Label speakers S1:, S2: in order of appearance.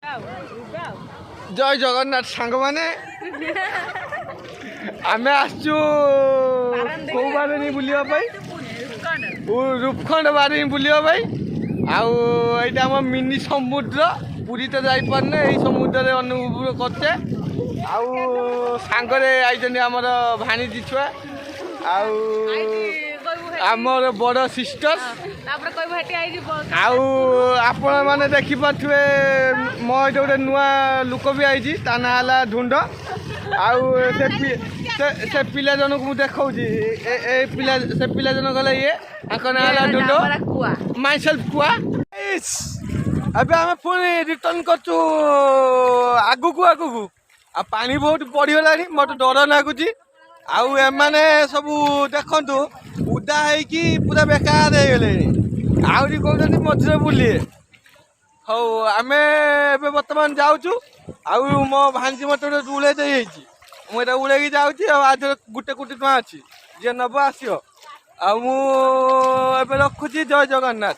S1: जय जगन्नाथ सांग माने आमे आसचु को बारे बुलिया भाई रूपखंड बारे बुलिया भाई आउ एटा हम मिनी समुद्र पूरी तो जाई पारने एई समुद्र रे अनुभव करते आउ सांगरे आइजने हमर भाणीजी छुआ आउ आमर बड़ सिस्टर आउ आपण माने देखि पाथुए मो गोटे नुआ लुक भी आई ता ना हला ढुंड आउ से पिला जन को देखौ जी ए पिला से पिला जन गले ये आको ना हला ढुंड माय सेल्फ कुआ अबे हम पुनी रिटर्न करछु आगु को आ पानी बहुत पड़ी गलानी मत डर लागुची आउ एमाने सब देखंतु उदा है कि पूरा बेकार हो गले आउरी कहते मझे बुले हौ आम बर्तमान जाऊँ आउ मो भांजी मत उड़े मुझे उड़े जाऊँगी आज गोटे कोटी टका अच्छी जी नब आस रखुची जय जगन्नाथ।